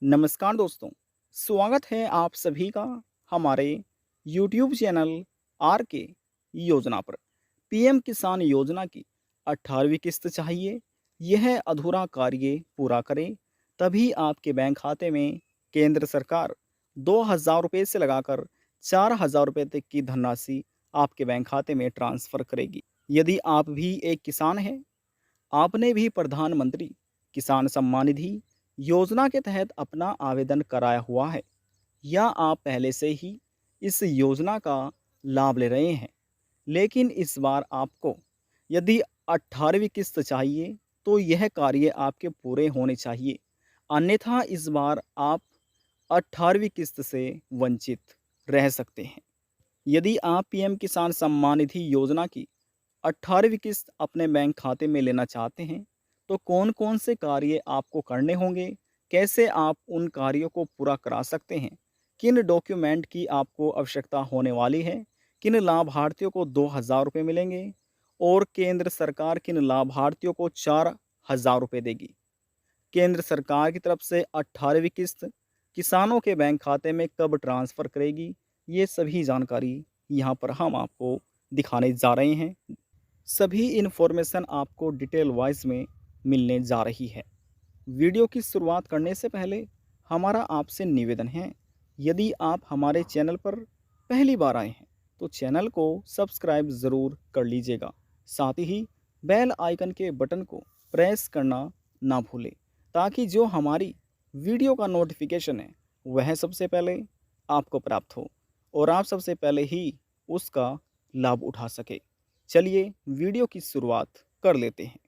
नमस्कार दोस्तों, स्वागत है आप सभी का हमारे YouTube चैनल आर के योजना पर। पीएम किसान योजना की 18वीं किस्त चाहिए, यह अधूरा कार्य पूरा करें, तभी आपके बैंक खाते में केंद्र सरकार 2,000 रुपये से लगाकर 4,000 रुपये तक की धनराशि आपके बैंक खाते में ट्रांसफ़र करेगी। यदि आप भी एक किसान हैं, आपने भी प्रधानमंत्री किसान सम्मान निधि योजना के तहत अपना आवेदन कराया हुआ है या आप पहले से ही इस योजना का लाभ ले रहे हैं, लेकिन इस बार आपको यदि 18वीं किस्त चाहिए तो यह कार्य आपके पूरे होने चाहिए, अन्यथा इस बार आप 18वीं किस्त से वंचित रह सकते हैं। यदि आप पीएम किसान सम्मान निधि योजना की 18वीं किस्त अपने बैंक खाते में लेना चाहते हैं, तो कौन-कौन से कार्य आपको करने होंगे? कैसे आप उन कार्यों को पूरा करा सकते हैं? किन डॉक्यूमेंट की आपको आवश्यकता होने वाली है? किन लाभार्थियों को 2,000 रुपये मिलेंगे? और केंद्र सरकार किन लाभार्थियों को 4,000 रुपये देगी? केंद्र सरकार की तरफ से 18वीं किस्त किसानों के बैंक खाते में कब ट्रांसफ़र करेगी? ये सभी जानकारी यहाँ पर हम आपको दिखाने जा रहे हैं। सभी इन्फॉर्मेशन आपको डिटेल वाइज में मिलने जा रही है। वीडियो की शुरुआत करने से पहले हमारा आपसे निवेदन है, यदि आप हमारे चैनल पर पहली बार आए हैं तो चैनल को सब्सक्राइब ज़रूर कर लीजिएगा। साथ ही बेल आइकन के बटन को प्रेस करना ना भूलें, ताकि जो हमारी वीडियो का नोटिफिकेशन है वह सबसे पहले आपको प्राप्त हो और आप सबसे पहले ही उसका लाभ उठा सके। चलिए वीडियो की शुरुआत कर लेते हैं।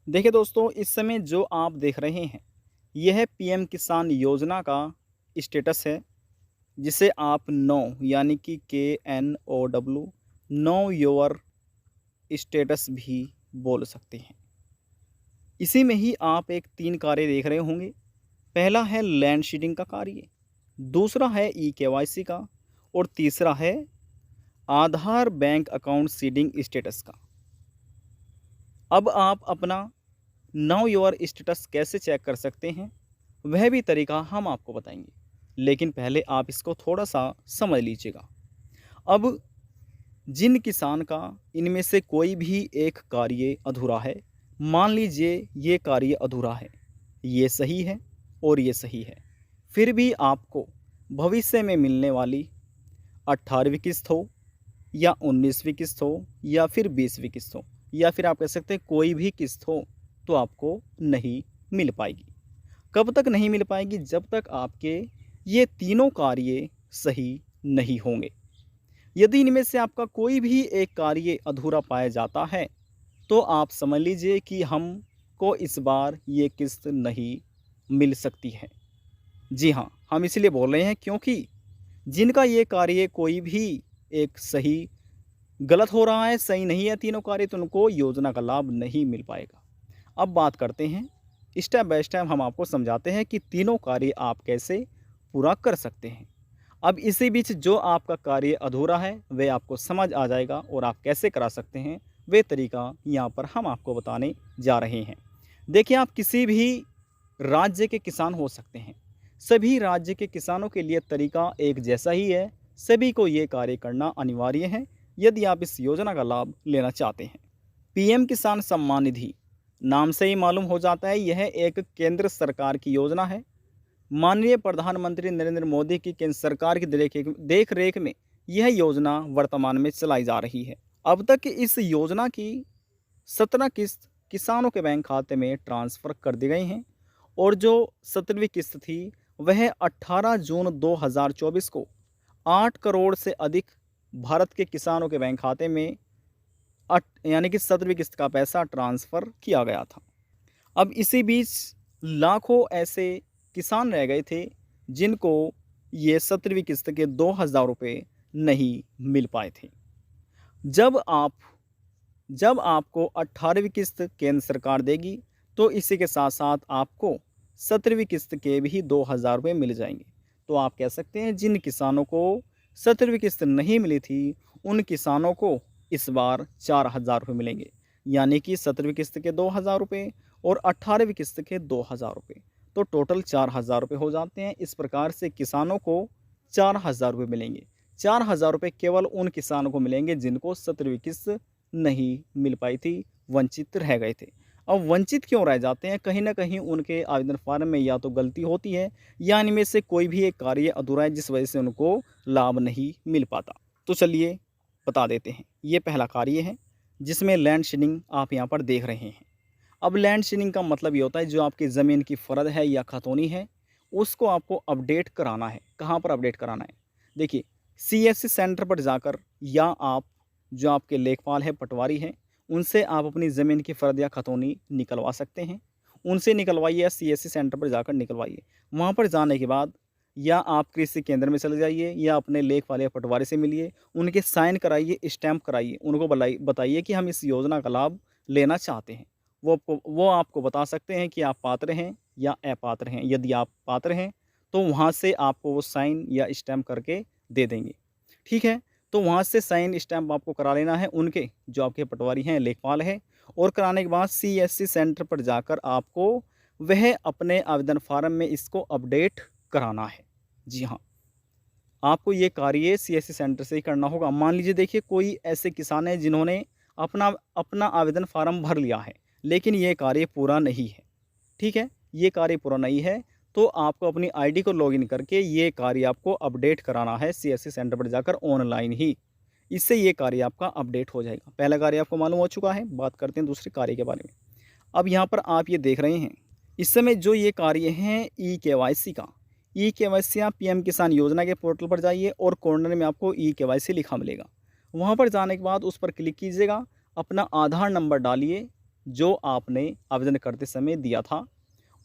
देखिए दोस्तों, इस समय जो आप देख रहे हैं यह पीएम किसान योजना का स्टेटस है, जिसे आप नो यानी कि KNOW नो योर स्टेटस भी बोल सकते हैं। इसी में ही आप एक 3 कार्य देख रहे होंगे। पहला है लैंड सीडिंग का कार्य, दूसरा है KYC का और तीसरा है आधार बैंक अकाउंट सीडिंग स्टेटस का। अब आप अपना नाउ योर स्टेटस कैसे चेक कर सकते हैं, वह भी तरीका हम आपको बताएंगे, लेकिन पहले आप इसको थोड़ा सा समझ लीजिएगा। अब जिन किसान का इनमें से कोई भी एक कार्य अधूरा है, मान लीजिए ये कार्य अधूरा है, ये सही है और ये सही है, फिर भी आपको भविष्य में मिलने वाली 18वीं किस्त हो या 19वीं किस्त हो या फिर 20वीं किस्त हो या फिर आप कह सकते हैं कोई भी किस्त हो, तो आपको नहीं मिल पाएगी। कब तक नहीं मिल पाएगी? जब तक आपके ये तीनों कार्य सही नहीं होंगे। यदि इनमें से आपका कोई भी एक कार्य अधूरा पाया जाता है तो आप समझ लीजिए कि हमको इस बार ये किस्त नहीं मिल सकती है। जी हाँ, हम इसलिए बोल रहे हैं क्योंकि जिनका ये कार्य कोई भी एक सही गलत हो रहा है, सही नहीं है तीनों कार्य, तो उनको योजना का लाभ नहीं मिल पाएगा। अब बात करते हैं, स्टेप बाय स्टेप हम आपको समझाते हैं कि तीनों कार्य आप कैसे पूरा कर सकते हैं। अब इसी बीच जो आपका कार्य अधूरा है वह आपको समझ आ जाएगा और आप कैसे करा सकते हैं, वे तरीका यहाँ पर हम आपको बताने जा रहे हैं। देखिए, आप किसी भी राज्य के किसान हो सकते हैं। सभी राज्य के किसानों के लिए तरीका एक जैसा ही है, सभी को ये कार्य करना अनिवार्य है यदि आप इस योजना का लाभ लेना चाहते हैं। पीएम किसान सम्मान निधि, नाम से ही मालूम हो जाता है यह एक केंद्र सरकार की योजना है। माननीय प्रधानमंत्री नरेंद्र मोदी की केंद्र सरकार की देख रेख में यह योजना वर्तमान में चलाई जा रही है। अब तक इस योजना की 17 किस्त किसानों के बैंक खाते में ट्रांसफ़र कर दी गई हैं और जो 17वीं किस्त थी वह 18 जून 2024 को 8 करोड़ से अधिक भारत के किसानों के बैंक खाते में यानी कि 17वीं किस्त का पैसा ट्रांसफ़र किया गया था। अब इसी बीच लाखों ऐसे किसान रह गए थे जिनको ये 17वीं किस्त के 2,000 रुपये नहीं मिल पाए थे। जब आपको 18वीं किस्त केंद्र सरकार देगी तो इसी के साथ साथ आपको 17वीं किस्त के भी 2,000 रुपये मिल जाएंगे। तो आप कह सकते हैं जिन किसानों को 17वीं किस्त नहीं मिली थी उन किसानों को इस बार 4,000 रुपये मिलेंगे, यानी कि 17वीं किस्त के 2,000 रुपये और 18वीं किस्त के 2,000 रुपये तो टोटल 4,000 रुपये हो जाते हैं। इस प्रकार से किसानों को 4,000 रुपये मिलेंगे। 4,000 रुपये केवल उन किसानों को मिलेंगे जिनको 17वीं किस्त नहीं मिल पाई थी, वंचित रह गए थे। अब वंचित क्यों रह जाते हैं? कहीं न कहीं उनके आवेदन फार्म में या तो गलती होती है या इनमें से कोई भी एक कार्य अधूरा है जिस वजह से उनको लाभ नहीं मिल पाता। तो चलिए बता देते हैं। ये पहला कार्य है जिसमें लैंड सीडिंग आप यहाँ पर देख रहे हैं। अब लैंड सीडिंग का मतलब ये होता है जो आपकी ज़मीन की फ़र्द है या खतौनी है उसको आपको अपडेट कराना है। कहाँ पर अपडेट कराना है? देखिए, सीएससी सेंटर पर जाकर या आप जो आपके लेखपाल है, पटवारी हैं, उनसे आप अपनी ज़मीन की फ़र्द या खतौनी निकलवा सकते हैं। उनसे निकलवाइए या सीएससी सेंटर पर जाकर निकलवाइए। वहाँ पर जाने के बाद या आप कृषि केंद्र में चले जाइए या अपने लेखपाल या पटवारी से मिलिए, उनके साइन कराइए, स्टैम्प कराइए, उनको बताइए कि हम इस योजना का लाभ लेना चाहते हैं। वो आपको बता सकते हैं कि आप पात्र हैं या अपात्र हैं। यदि आप पात्र हैं तो वहाँ से आपको वो साइन या स्टैम्प करके दे देंगे। ठीक है? तो वहाँ से साइन स्टैम्प आपको करा लेना है उनके जो आपके पटवारी हैं, लेखपाल हैं, और कराने के बाद सीएससी सेंटर पर जाकर आपको वह अपने आवेदन फार्म में इसको अपडेट कराना है। जी हाँ, आपको ये कार्य सीएससी सेंटर से ही करना होगा। मान लीजिए, देखिए, कोई ऐसे किसान हैं जिन्होंने अपना अपना आवेदन फार्म भर लिया है, लेकिन ये कार्य पूरा नहीं है। ठीक है? ये कार्य पूरा नहीं है, तो आपको अपनी आईडी को लॉगिन करके ये कार्य आपको अपडेट कराना है सीएससी सेंटर पर जाकर ऑनलाइन ही। इससे ये कार्य आपका अपडेट हो जाएगा। पहला कार्य आपको मालूम हो चुका है। बात करते हैं दूसरे कार्य के बारे में। अब यहाँ पर आप ये देख रहे हैं, इस समय जो ये कार्य हैं ई-केवाईसी का, ई-केवाईसी आप पीएम किसान योजना के पोर्टल पर जाइए और कॉर्नर में आपको ई-केवाईसी लिखा मिलेगा। वहाँ पर जाने के बाद उस पर क्लिक कीजिएगा, अपना आधार नंबर डालिए जो आपने आवेदन करते समय दिया था,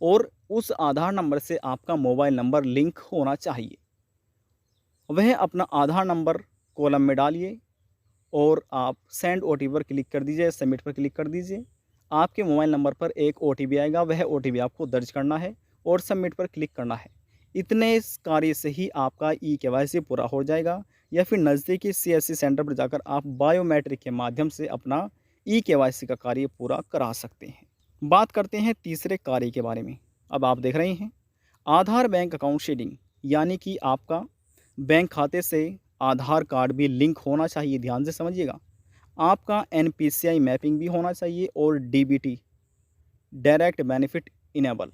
और उस आधार नंबर से आपका मोबाइल नंबर लिंक होना चाहिए। वह अपना आधार नंबर कॉलम में डालिए और आप सेंड ओटीपी पर क्लिक कर दीजिए, सबमिट पर क्लिक कर दीजिए। आपके मोबाइल नंबर पर एक ओटीपी आएगा, वह ओटीपी आपको दर्ज करना है और सबमिट पर क्लिक करना है। इतने कार्य से ही आपका ई-केवाईसी पूरा हो जाएगा, या फिर नज़दीकी सीएससी सेंटर पर जाकर आप बायोमेट्रिक के माध्यम से अपना ई-केवाईसी का कार्य पूरा करा सकते हैं। बात करते हैं तीसरे कार्य के बारे में। अब आप देख रहे हैं आधार बैंक अकाउंट शेडिंग, यानी कि आपका बैंक खाते से आधार कार्ड भी लिंक होना चाहिए। ध्यान से समझिएगा। आपका एनपीसीआई मैपिंग भी होना चाहिए और डीबीटी, डायरेक्ट बेनिफिट इनेबल,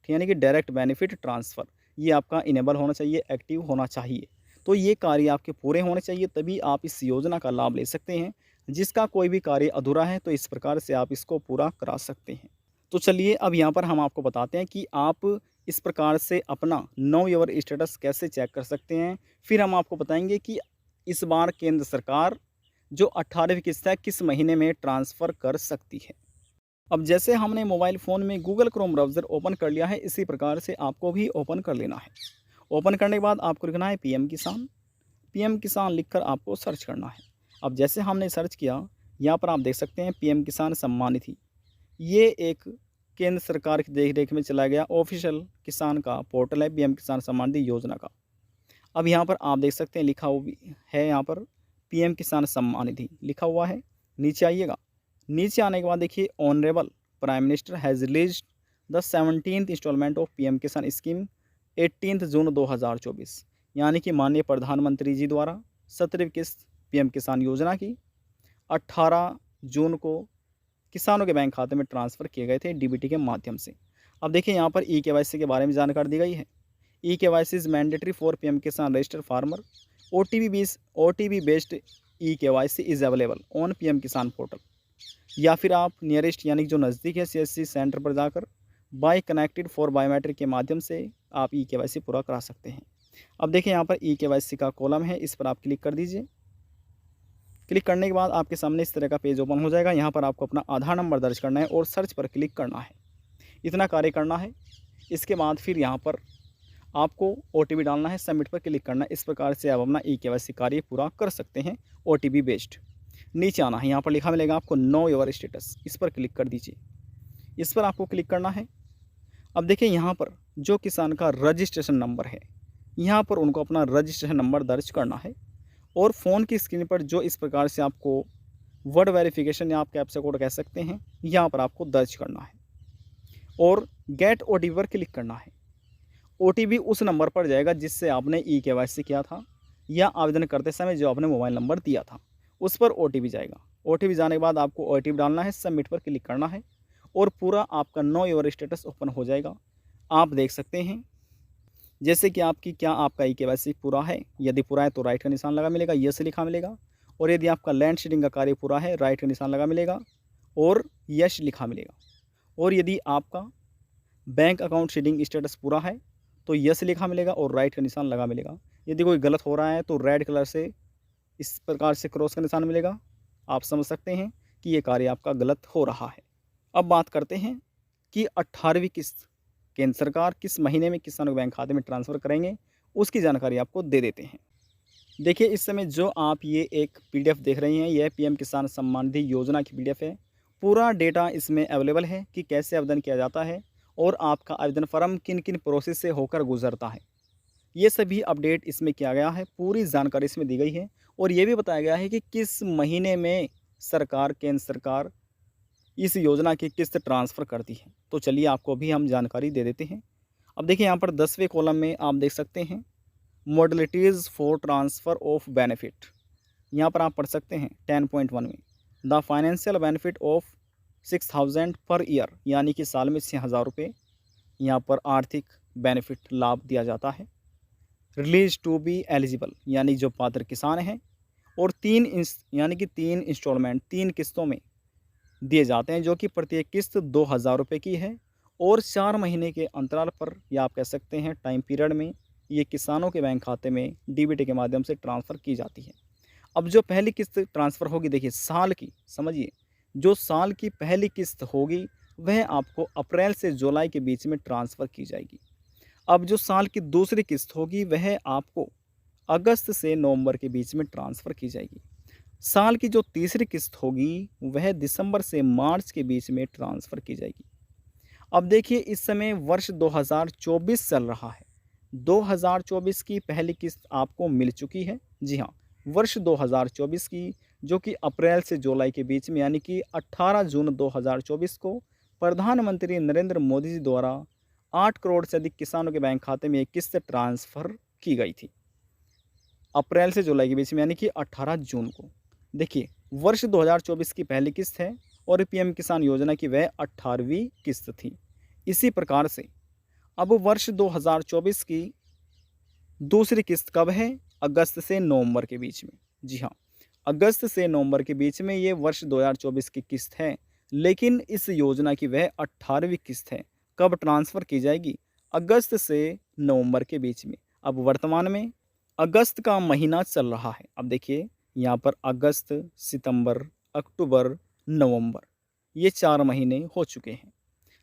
यानी कि डायरेक्ट बेनिफिट ट्रांसफ़र, ये आपका इनेबल होना चाहिए, एक्टिव होना चाहिए। तो ये कार्य आपके पूरे होने चाहिए, तभी आप इस योजना का लाभ ले सकते हैं। जिसका कोई भी कार्य अधूरा है तो इस प्रकार से आप इसको पूरा करा सकते हैं। तो चलिए अब यहाँ पर हम आपको बताते हैं कि आप इस प्रकार से अपना नो योर स्टेटस कैसे चेक कर सकते हैं। फिर हम आपको बताएंगे कि इस बार केंद्र सरकार जो 18वीं किस्त है किस महीने में ट्रांसफ़र कर सकती है। अब जैसे हमने मोबाइल फ़ोन में गूगल क्रोम ब्राउज़र ओपन कर लिया है, इसी प्रकार से आपको भी ओपन कर लेना है। ओपन करने के बाद आपको लिखना है पीएम किसान। पीएम किसान लिखकर आपको सर्च करना है। अब जैसे हमने सर्च किया, यहाँ पर आप देख सकते हैं पीएम किसान सम्मान निधि। ये एक केंद्र सरकार की देख-रेख में चला गया ऑफिशियल किसान का पोर्टल है पीएम किसान सम्मान निधि योजना का। अब यहाँ पर आप देख सकते हैं लिखा हुआ भी है, यहाँ पर पीएम किसान सम्मान निधि लिखा हुआ है। नीचे आइएगा। नीचे आने के बाद देखिए honourable prime minister has released the 17th instalment of PM Kisan scheme 18 June 2024, यानी कि माननीय प्रधानमंत्री जी द्वारा 17वीं किस्त पीएम किसान योजना की 18 जून को किसानों के बैंक खाते में ट्रांसफ़र किए गए थे डीबीटी के माध्यम से। अब देखिए यहाँ पर ई-केवाईसी के बारे में जानकारी दी गई है। E KYC is mandatory for PM Kisan register farmer. OTP based e KYC is available on PM Kisan portal. या फिर आप नियरेस्ट, यानी जो नज़दीक है सीएससी सेंटर पर जाकर बाय कनेक्टेड फॉर बायोमेट्रिक के माध्यम से आप ई-केवाईसी पूरा करा सकते हैं। अब देखिए यहाँ पर ई-केवाईसी का कॉलम है, इस पर आप क्लिक कर दीजिए। क्लिक करने के बाद आपके सामने इस तरह का पेज ओपन हो जाएगा। यहाँ पर आपको अपना आधार नंबर दर्ज करना है और सर्च पर क्लिक करना है। इतना कार्य करना है। इसके बाद फिर यहाँ पर आपको ओटीपी डालना है, सबमिट पर क्लिक करना है। इस प्रकार से आप अपना ई-केवाईसी कार्य पूरा कर सकते हैं ओटीपी बेस्ड। नीचे आना है, यहाँ पर लिखा मिलेगा आपको नो योर स्टेटस, इस पर क्लिक कर दीजिए। इस पर आपको क्लिक करना है। अब देखिए यहाँ पर जो किसान का रजिस्ट्रेशन नंबर है, यहाँ पर उनको अपना रजिस्ट्रेशन नंबर दर्ज करना है और फ़ोन की स्क्रीन पर जो इस प्रकार से आपको वर्ड वेरिफिकेशन या आप कैप्चा कोड कह सकते हैं, यहाँ पर आपको दर्ज करना है। और गेट ओटीपी पर क्लिक करना है। ओटीपी उस नंबर पर जाएगा जिससे आपने ई केवाईसी किया था या आवेदन करते समय जो आपने मोबाइल नंबर दिया था, उस पर ओटीपी जाएगा। ओटीपी जाने के बाद आपको ओटीपी डालना है, सबमिट पर क्लिक करना है और पूरा आपका नो योर स्टेटस ओपन हो जाएगा। आप देख सकते हैं जैसे कि आपका ई केवाईसी पूरा है। यदि पूरा है तो राइट का निशान लगा मिलेगा, यस लिखा मिलेगा। और यदि आपका लैंड शेडिंग का कार्य पूरा है, राइट का निशान लगा मिलेगा और यस लिखा मिलेगा। और यदि आपका बैंक अकाउंट शेडिंग स्टेटस पूरा है तो यस लिखा मिलेगा और राइट का निशान लगा मिलेगा। यदि कोई गलत हो रहा है तो रेड कलर से इस प्रकार से क्रॉस का निशान मिलेगा। आप समझ सकते हैं कि ये कार्य आपका गलत हो रहा है। अब बात करते हैं कि 18वीं किस्त केंद्र सरकार किस महीने में किसानों के बैंक खाते में ट्रांसफ़र करेंगे, उसकी जानकारी आपको दे देते हैं। देखिए, इस समय जो आप ये एक पीडीएफ देख रहे हैं, यह पीएम किसान सम्मान निधि योजना की पीडीएफ है। पूरा डेटा इसमें अवेलेबल है कि कैसे आवेदन किया जाता है और आपका आवेदन फॉर्म किन किन प्रोसेस से होकर गुजरता है। ये सभी अपडेट इसमें किया गया है, पूरी जानकारी इसमें दी गई है और ये भी बताया गया है कि किस महीने में केंद्र सरकार इस योजना की किस्त ट्रांसफ़र करती है। तो चलिए आपको भी हम जानकारी दे देते हैं। अब देखिए, यहाँ पर 10वें कॉलम में आप देख सकते हैं modalities for transfer of benefit. यहाँ पर आप पढ़ सकते हैं 10.1 में the financial benefit of 6000 per year, यानी कि साल में 6000 रुपये यहाँ पर आर्थिक बेनिफिट लाभ दिया जाता है। रिलीज टू बी एलिजिबल, यानी जो पात्र किसान हैं, और 3 इंस्टॉलमेंट 3 किस्तों में दिए जाते हैं, जो कि प्रत्येक किस्त 2000 रुपये की है और 4 महीने के अंतराल पर, या आप कह सकते हैं टाइम पीरियड में, ये किसानों के बैंक खाते में डीबीटी के माध्यम से ट्रांसफ़र की जाती है। अब जो पहली किस्त ट्रांसफ़र होगी, देखिए साल की, समझिए, जो साल की पहली किस्त होगी वह आपको अप्रैल से जुलाई के बीच में ट्रांसफ़र की जाएगी। अब जो साल की दूसरी किस्त होगी वह आपको अगस्त से नवंबर के बीच में ट्रांसफ़र की जाएगी। साल की जो तीसरी किस्त होगी वह दिसंबर से मार्च के बीच में ट्रांसफ़र की जाएगी। अब देखिए, इस समय वर्ष 2024 चल रहा है। 2024 की पहली किस्त आपको मिल चुकी है। जी हाँ, वर्ष 2024 की, जो कि अप्रैल से जुलाई के बीच में, यानी कि 18 जून 2024 को प्रधानमंत्री नरेंद्र मोदी जी द्वारा 8 करोड़ से अधिक किसानों के बैंक खाते में एक किस्त ट्रांसफ़र की गई थी। अप्रैल से जुलाई के बीच में, यानी कि 18 जून को। देखिए, वर्ष 2024 की पहली किस्त है और पीएम किसान योजना की वह 18वीं किस्त थी। इसी प्रकार से अब वर्ष 2024 की दूसरी किस्त कब है? अगस्त से नवंबर के बीच में। जी हाँ, अगस्त से नवंबर के बीच में ये वर्ष 2024 की किस्त है, लेकिन इस योजना की वह 18वीं किस्त है। कब ट्रांसफ़र की जाएगी? अगस्त से नवंबर के बीच में। अब वर्तमान में अगस्त का महीना चल रहा है। अब देखिए, यहाँ पर अगस्त, सितंबर, अक्टूबर, नवंबर, ये 4 महीने हो चुके हैं।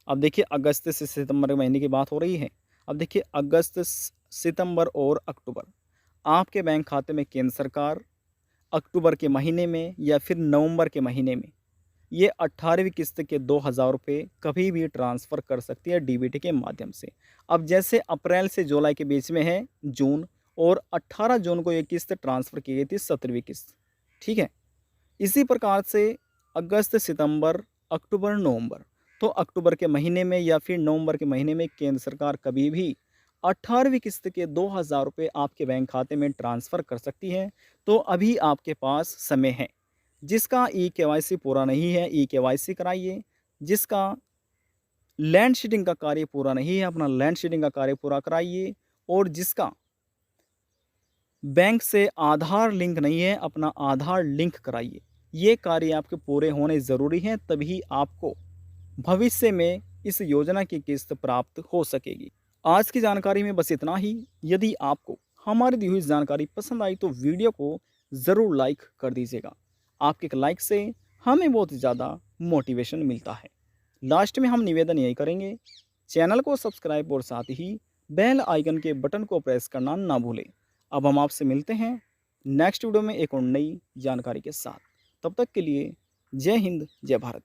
अब देखिए, अगस्त से सितंबर महीने की बात हो रही है। अब देखिए, अगस्त, सितंबर और अक्टूबर, आपके बैंक खाते में केंद्र सरकार अक्टूबर के महीने में या फिर नवंबर के महीने में ये 18वीं किस्त के 2000 रुपये कभी भी ट्रांसफ़र कर सकती है डीबीटी के माध्यम से। अब जैसे अप्रैल से जुलाई के बीच में है जून, और 18 जून को ये किस्त ट्रांसफ़र की गई थी, 17वीं किस्त। ठीक है, इसी प्रकार से अगस्त, सितंबर, अक्टूबर, नवंबर, तो अक्टूबर के महीने में या फिर नवंबर के महीने में केंद्र सरकार कभी भी 18वीं किस्त के 2000 रुपये आपके बैंक खाते में ट्रांसफ़र कर सकती है। तो अभी आपके पास समय है। जिसका ई केवाईसी पूरा नहीं है, ई केवाईसी कराइए। जिसका लैंड शेडिंग का कार्य पूरा नहीं है, अपना लैंड शेडिंग का कार्य पूरा कराइए। और जिसका बैंक से आधार लिंक नहीं है, अपना आधार लिंक कराइए। ये कार्य आपके पूरे होने ज़रूरी हैं, तभी आपको भविष्य में इस योजना की किस्त प्राप्त हो सकेगी। आज की जानकारी में बस इतना ही। यदि आपको हमारी दी हुई जानकारी पसंद आई तो वीडियो को ज़रूर लाइक कर दीजिएगा। आपके एक लाइक से हमें बहुत ज़्यादा मोटिवेशन मिलता है। लास्ट में हम निवेदन यही करेंगे, चैनल को सब्सक्राइब और साथ ही बेल आइकन के बटन को प्रेस करना ना भूलें। अब हम आपसे मिलते हैं नेक्स्ट वीडियो में एक और नई जानकारी के साथ। तब तक के लिए जय हिंद, जय भारत।